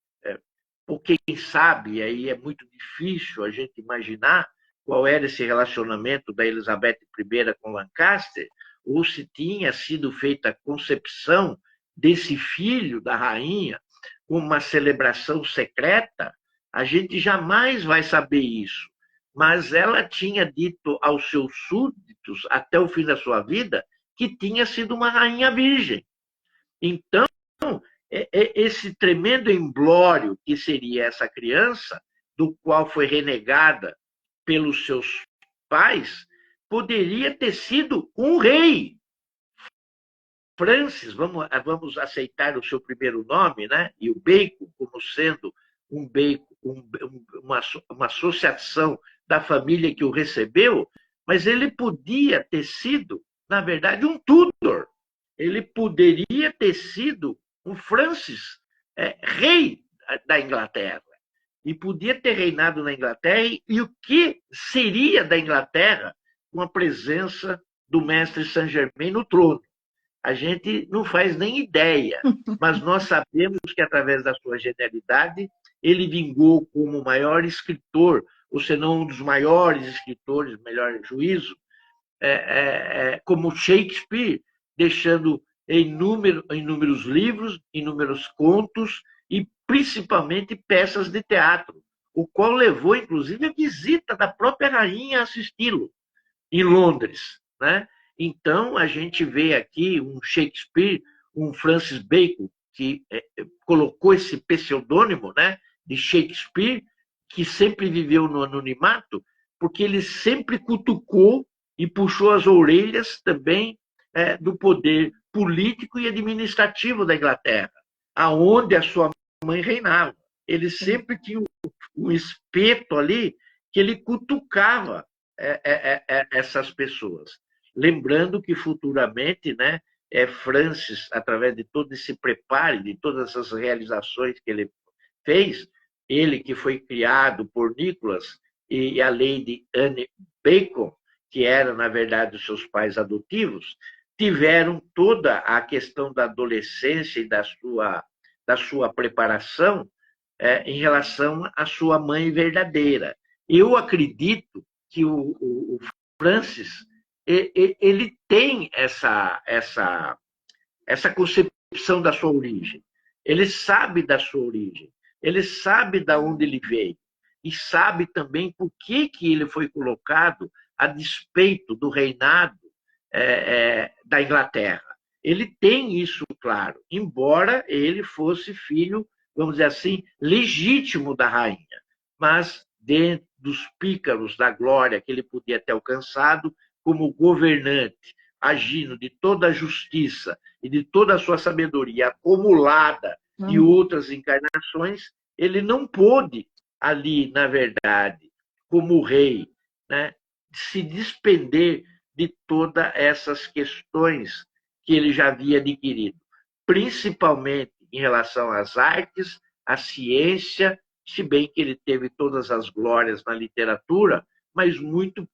ou quem sabe, aí é muito difícil a gente imaginar qual era esse relacionamento da Elizabeth I com Lancaster, ou se tinha sido feita a concepção desse filho da rainha como uma celebração secreta, a gente jamais vai saber isso. Mas ela tinha dito aos seus súditos, até o fim da sua vida, que tinha sido uma rainha virgem. Então, esse tremendo emblório que seria essa criança, do qual foi renegada pelos seus pais, poderia ter sido um rei. Francis, vamos aceitar o seu primeiro nome, né? E o Bacon como sendo um Bacon, uma associação da família que o recebeu, mas ele podia ter sido, na verdade, um Tudor. Ele poderia ter sido um Francis, rei da Inglaterra. E podia ter reinado na Inglaterra, e o que seria da Inglaterra com a presença do mestre Saint-Germain no trono? A gente não faz nem ideia, mas nós sabemos que, através da sua genialidade, ele vingou como o maior escritor, ou se não um dos maiores escritores, melhor juízo, como Shakespeare, deixando inúmeros livros, inúmeros contos e, principalmente, peças de teatro, o qual levou, inclusive, a visita da própria rainha a assisti-lo em Londres, né? Então, a gente vê aqui um Shakespeare, um Francis Bacon, que colocou esse pseudônimo, né, de Shakespeare, que sempre viveu no anonimato, porque ele sempre cutucou e puxou as orelhas também do poder político e administrativo da Inglaterra, aonde a sua mãe reinava. Ele sempre tinha um espeto ali que ele cutucava essas pessoas. Lembrando que futuramente, né, Francis, através de todo esse preparo, de todas essas realizações que ele fez, ele que foi criado por Nicholas e a Lady Anne Bacon, que eram, na verdade, os seus pais adotivos, tiveram toda a questão da adolescência e da sua preparação em relação à sua mãe verdadeira. Eu acredito que o Francis ele tem essa concepção da sua origem. Ele sabe da sua origem. Ele sabe de onde ele veio. E sabe também por que ele foi colocado a despeito do reinado da Inglaterra. Ele tem isso claro, embora ele fosse filho, vamos dizer assim, legítimo da rainha. Mas dentro dos pícaros da glória que ele podia ter alcançado como governante, agindo de toda a justiça e de toda a sua sabedoria acumulada de outras encarnações, ele não pôde ali, na verdade, como rei, né, se despender de todas essas questões que ele já havia adquirido, principalmente em relação às artes, à ciência, se bem que ele teve todas as glórias na literatura, mas muito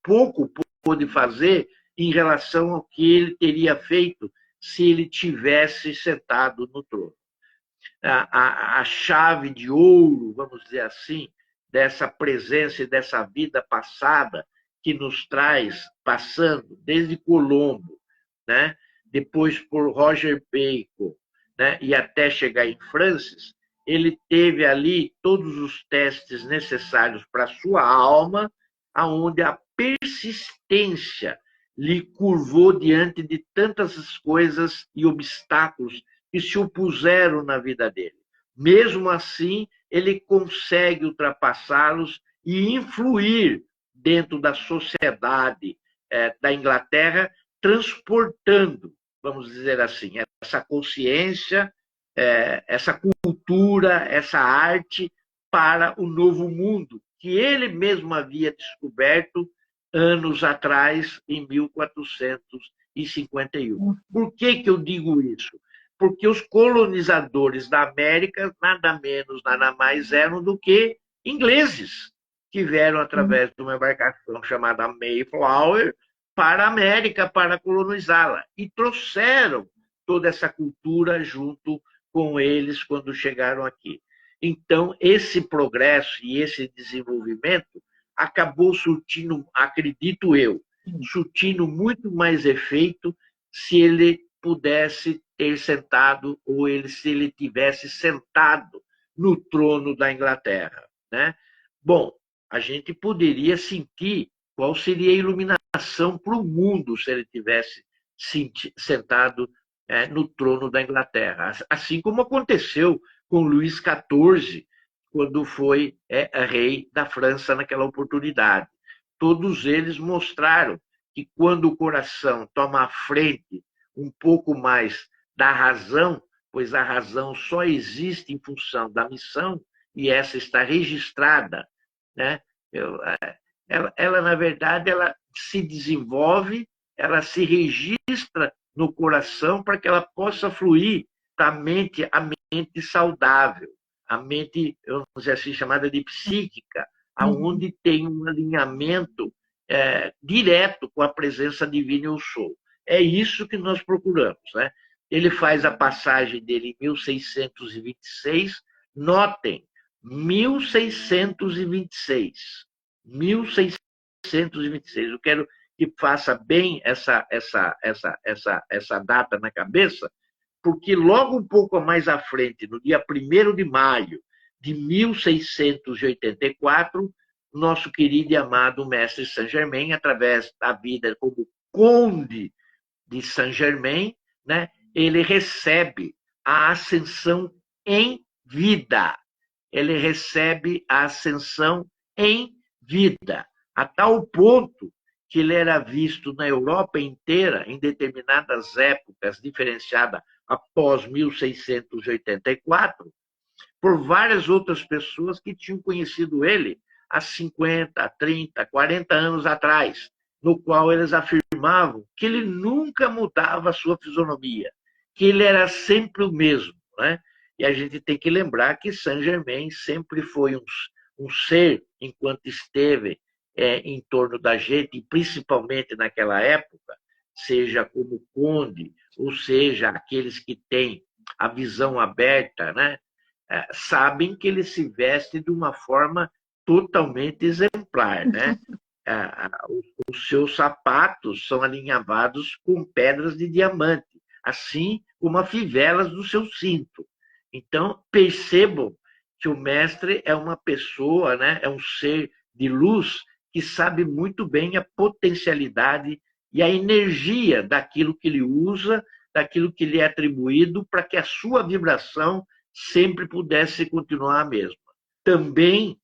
pouco pôde fazer em relação ao que ele teria feito se ele tivesse sentado no trono. A chave de ouro, vamos dizer assim, dessa presença e dessa vida passada que nos traz, passando desde Colombo, né? depois por Roger Bacon, né, e até chegar em Francis, ele teve ali todos os testes necessários para a sua alma, aonde a persistência lhe curvou diante de tantas coisas e obstáculos que se opuseram na vida dele. Mesmo assim, ele consegue ultrapassá-los e influir dentro da sociedade da Inglaterra, transportando, vamos dizer assim, essa consciência, essa cultura, essa arte para o novo mundo que ele mesmo havia descoberto anos atrás, em 1451. Por que eu digo isso? Porque os colonizadores da América, nada menos, nada mais eram do que ingleses, que vieram através de uma embarcação chamada Mayflower para a América para colonizá-la e trouxeram toda essa cultura junto com eles quando chegaram aqui. Então, esse progresso e esse desenvolvimento acabou surtindo, acredito eu, surtindo muito mais efeito se ele pudesse ter sentado, ou se ele tivesse sentado no trono da Inglaterra, né? Bom, a gente poderia sentir qual seria a iluminação para o mundo se ele tivesse sentado no trono da Inglaterra, assim como aconteceu com Luís XIV, quando foi rei da França naquela oportunidade. Todos eles mostraram que quando o coração toma a frente um pouco mais da razão, pois a razão só existe em função da missão, e essa está registrada, né? Ela, na verdade, ela se desenvolve, ela se registra no coração para que ela possa fluir para a mente saudável, a mente, vamos dizer assim, chamada de psíquica, aonde tem um alinhamento direto com a presença divina eu sou. É isso que nós procuramos, né? Ele faz a passagem dele em 1626, notem, 1626. 1626. Eu quero que faça bem essa data na cabeça, porque logo um pouco mais à frente, no dia 1º de maio de 1684, nosso querido e amado mestre Saint-Germain, através da vida como conde de Saint-Germain, né, ele recebe a ascensão em vida. Ele recebe a ascensão em vida, a tal ponto que ele era visto na Europa inteira, em determinadas épocas, diferenciada após 1684, por várias outras pessoas que tinham conhecido ele há 50, 30, 40 anos atrás, no qual eles afirmavam que ele nunca mudava a sua fisionomia, que ele era sempre o mesmo, né? E a gente tem que lembrar que Saint-Germain sempre foi um ser, enquanto esteve em torno da gente, e principalmente naquela época, seja como conde, ou seja, aqueles que têm a visão aberta, né? Sabem que ele se veste de uma forma totalmente exemplar, né? Os seus sapatos são alinhavados com pedras de diamante, assim como as fivelas do seu cinto. Então, percebam que o mestre é uma pessoa, né? É um ser de luz que sabe muito bem a potencialidade e a energia daquilo que ele usa, daquilo que lhe é atribuído, para que a sua vibração sempre pudesse continuar a mesma. Também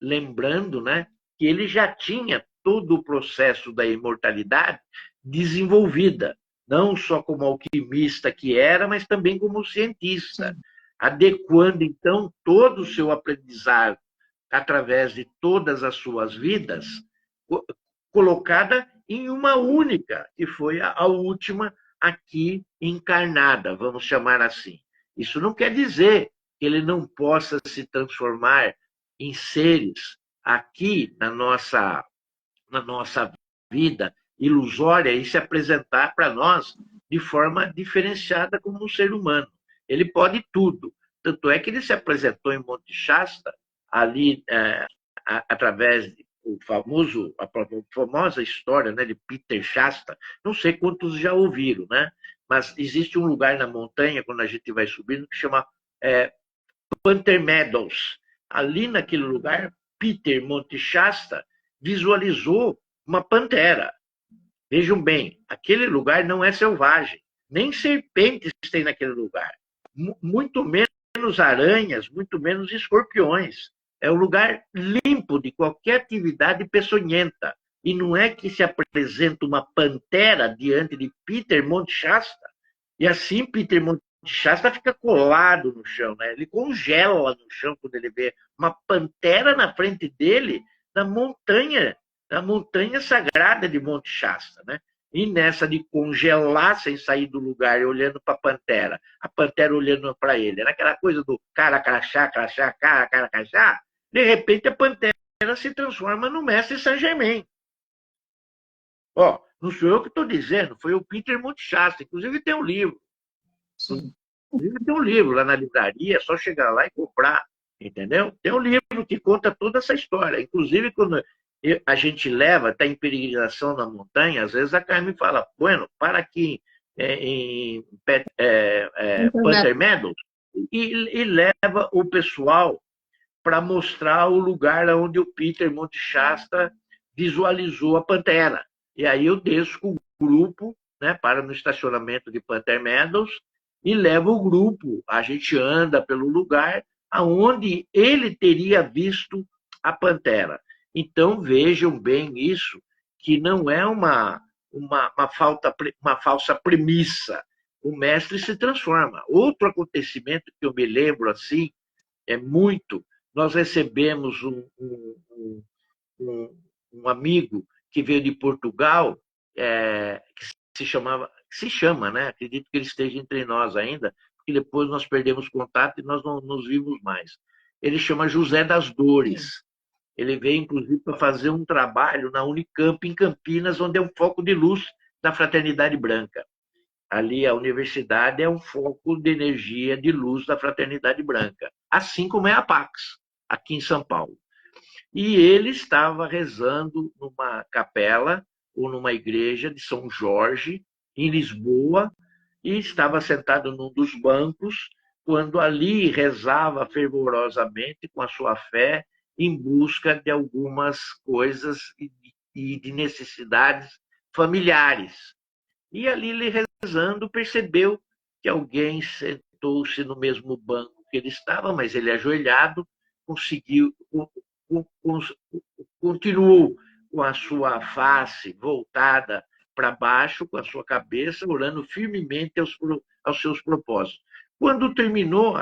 lembrando, né, que ele já tinha todo o processo da imortalidade desenvolvida, não só como alquimista que era, mas também como cientista, adequando, então, todo o seu aprendizado através de todas as suas vidas, colocada em uma única, que foi a última aqui encarnada, vamos chamar assim. Isso não quer dizer que ele não possa se transformar em seres aqui na nossa vida ilusória e se apresentar para nós de forma diferenciada como um ser humano. Ele pode tudo. Tanto é que ele se apresentou em Monte Shasta, ali através a famosa história, né, de Peter Shasta. Não sei quantos já ouviram, né? mas existe um lugar na montanha, quando a gente vai subindo, que chama Panther Meadows. Ali naquele lugar, Peter Monte Shasta visualizou uma pantera. Vejam bem, aquele lugar não é selvagem, nem serpentes tem naquele lugar, muito menos aranhas, muito menos escorpiões. É um lugar limpo de qualquer atividade peçonhenta. E não é que se apresenta uma pantera diante de Peter Monte Shasta, e assim Peter Monte Shasta fica colado no chão, né? Ele congela no chão quando ele vê uma pantera na frente dele, na montanha sagrada de Monte Shasta, né? E nessa de congelar sem sair do lugar e olhando para a pantera olhando para ele, era aquela coisa do cara crachá, crachá, cara crachá, de repente a pantera se transforma no mestre Saint-Germain. Ó, não sou eu que estou dizendo, foi o Peter Monte Shasta, inclusive tem um livro. Sim. Inclusive tem um livro lá na livraria, é só chegar lá e comprar, entendeu? Tem um livro que conta toda essa história. Inclusive, quando a gente leva, está em peregrinação na montanha, às vezes a Carmen fala, bueno, para aqui em Panther Meadows e leva o pessoal para mostrar o lugar onde o Peter Monte Shasta visualizou a pantera. E aí eu desço com o grupo, né, para no estacionamento de Panther Meadows e levo o grupo. A gente anda pelo lugar aonde ele teria visto a pantera. Então vejam bem isso, que não é uma falsa premissa. O mestre se transforma. Outro acontecimento que eu me lembro assim, é muito, nós recebemos um amigo que veio de Portugal, que se chama, né? Acredito que ele esteja entre nós ainda, porque depois nós perdemos contato e nós não nos vimos mais. Ele chama José das Dores. Ele veio, inclusive, para fazer um trabalho na Unicamp, em Campinas, onde é um foco de luz da Fraternidade Branca. Ali, a universidade é um foco de energia, de luz da Fraternidade Branca, assim como é a Pax, aqui em São Paulo. E ele estava rezando numa capela ou numa igreja de São Jorge, em Lisboa, e estava sentado num dos bancos, quando ali rezava fervorosamente com a sua fé, em busca de algumas coisas e de necessidades familiares. E ali ele rezando percebeu que alguém sentou-se no mesmo banco que ele estava, mas ele ajoelhado, conseguiu, continuou com a sua face voltada para baixo, com a sua cabeça, orando firmemente aos seus propósitos. Quando terminou,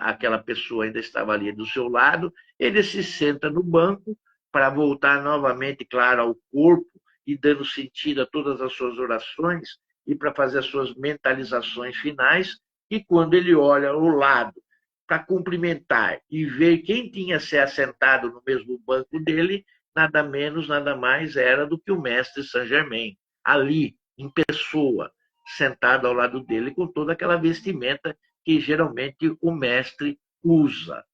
aquela pessoa ainda estava ali do seu lado, ele se senta no banco para voltar novamente, claro, ao corpo e dando sentido a todas as suas orações e para fazer as suas mentalizações finais. E quando ele olha ao lado para cumprimentar e ver quem tinha se assentado no mesmo banco dele, nada menos, nada mais era do que o mestre Saint-Germain, ali, em pessoa, sentado ao lado dele, com toda aquela vestimenta que geralmente o mestre usa.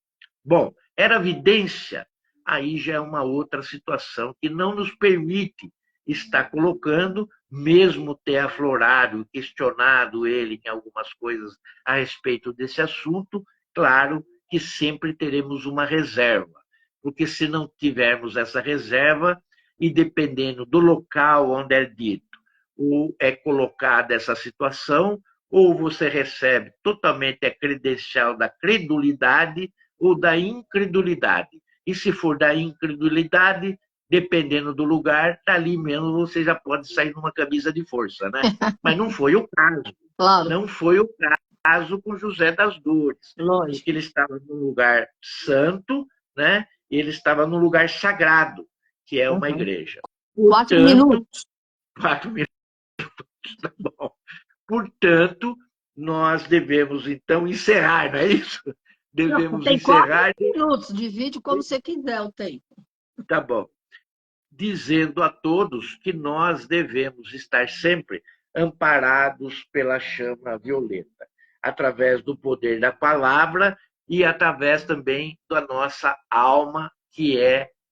Bom, era vidência, aí já é uma outra situação que não nos permite estar colocando, mesmo ter aflorado, questionado ele em algumas coisas a respeito desse assunto, claro que sempre teremos uma reserva, porque se não tivermos essa reserva, e dependendo do local onde é dito, ou é colocada essa situação, ou você recebe totalmente a credencial da credulidade ou da incredulidade. E se for da incredulidade, dependendo do lugar, dali mesmo você já pode sair numa camisa de força, né? Mas não foi o caso. Claro. Não foi o caso com José das Dores. Lógico. Porque ele estava num lugar santo, né? E ele estava num lugar sagrado, que é uma igreja. Portanto, 4 minutos. 4 minutos, tá bom. Portanto, nós devemos, então, encerrar, não é isso? Devemos tem encerrar. 4 minutos, divide como você quiser o tempo. Tá bom. Dizendo a todos que nós devemos estar sempre amparados pela chama violeta, através do poder da palavra e através também da nossa alma, que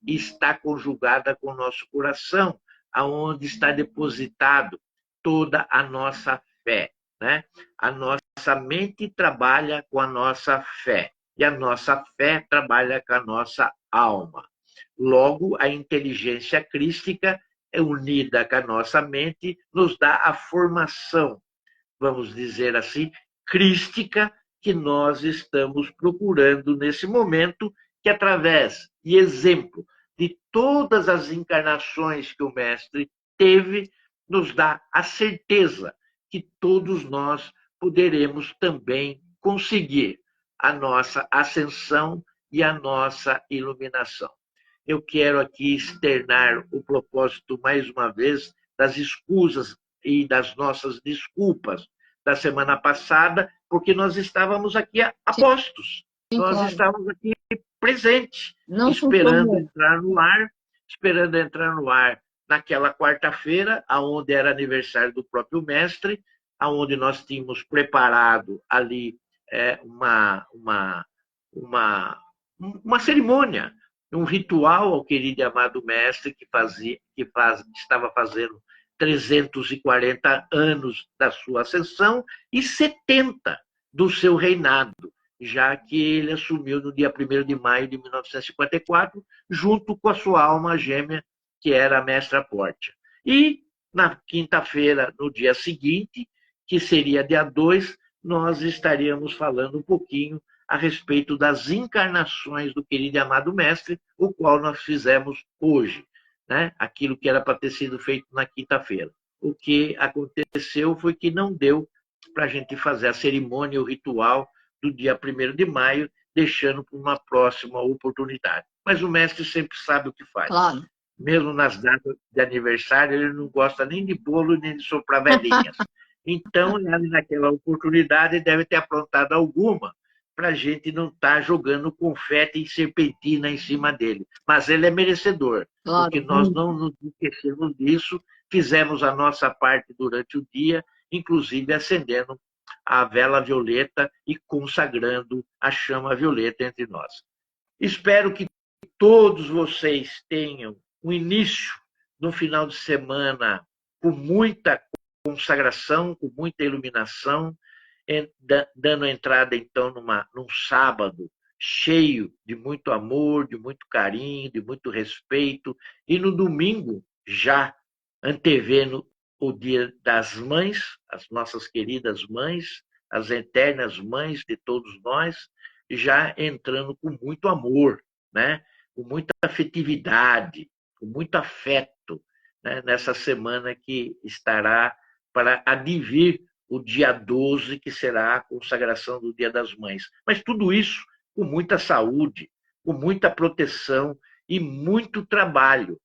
está conjugada com o nosso coração, aonde está depositado toda a nossa fé, né? A nossa mente trabalha com a nossa fé e a nossa fé trabalha com a nossa alma. Logo, a inteligência crística, unida com a nossa mente, nos dá a formação, vamos dizer assim, crística que nós estamos procurando nesse momento, que através e exemplo de todas as encarnações que o mestre teve, nos dá a certeza que todos nós poderemos também conseguir a nossa ascensão e a nossa iluminação. Eu quero aqui externar o propósito, mais uma vez, das escusas e das nossas desculpas da semana passada, porque nós estávamos aqui a postos. Sim, nós claro. estávamos aqui presentes, Não esperando funcionou. entrar no ar naquela quarta-feira, aonde era aniversário do próprio mestre, aonde nós tínhamos preparado ali uma cerimônia, um ritual ao querido e amado mestre estava fazendo 340 anos da sua ascensão e 70 do seu reinado, já que ele assumiu no dia 1º de maio de 1954, junto com a sua alma gêmea, que era a Mestra Portia. E na quinta-feira, no dia seguinte, que seria dia 2, nós estaríamos falando um pouquinho a respeito das encarnações do querido e amado mestre, o qual nós fizemos hoje, né? Aquilo que era para ter sido feito na quinta-feira. O que aconteceu foi que não deu para a gente fazer a cerimônia, o ritual do dia 1º de maio, deixando para uma próxima oportunidade. Mas o mestre sempre sabe o que faz. Claro. Mesmo nas datas de aniversário, ele não gosta nem de bolo, nem de soprar velhinhas. Então, naquela oportunidade, deve ter aprontado alguma para a gente não estar jogando confete e serpentina em cima dele. Mas ele é merecedor, Claro. porque nós não nos esquecemos disso, fizemos a nossa parte durante o dia, inclusive acendendo a vela violeta e consagrando a chama violeta entre nós. Espero que todos vocês tenham um início no final de semana com muita consagração, com muita iluminação, dando entrada, então, num sábado cheio de muito amor, de muito carinho, de muito respeito, e no domingo, já antevendo o Dia das Mães, as nossas queridas mães, as eternas mães de todos nós, já entrando com muito amor, né? Com muita afetividade, com muito afeto, né? Nessa semana que estará para advir o dia 12, que será a consagração do Dia das Mães. Mas tudo isso com muita saúde, com muita proteção e muito trabalho,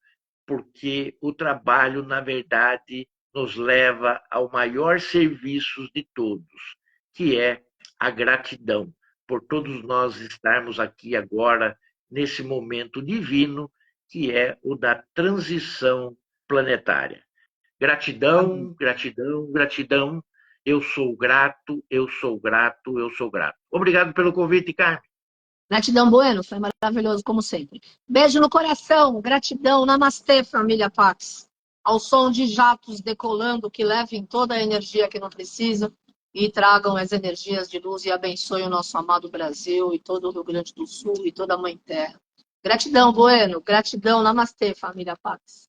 porque o trabalho, na verdade, nos leva ao maior serviço de todos, que é a gratidão por todos nós estarmos aqui agora, nesse momento divino, que é o da transição planetária. Gratidão, gratidão, gratidão. Eu sou grato, eu sou grato, eu sou grato. Obrigado pelo convite, Carmen. Gratidão, Bueno, foi maravilhoso, como sempre. Beijo no coração, gratidão, namastê, família Pax. Ao som de jatos decolando, que levem toda a energia que não precisa e tragam as energias de luz e abençoem o nosso amado Brasil e todo o Rio Grande do Sul e toda a Mãe Terra. Gratidão, Bueno, gratidão, namastê, família Pax.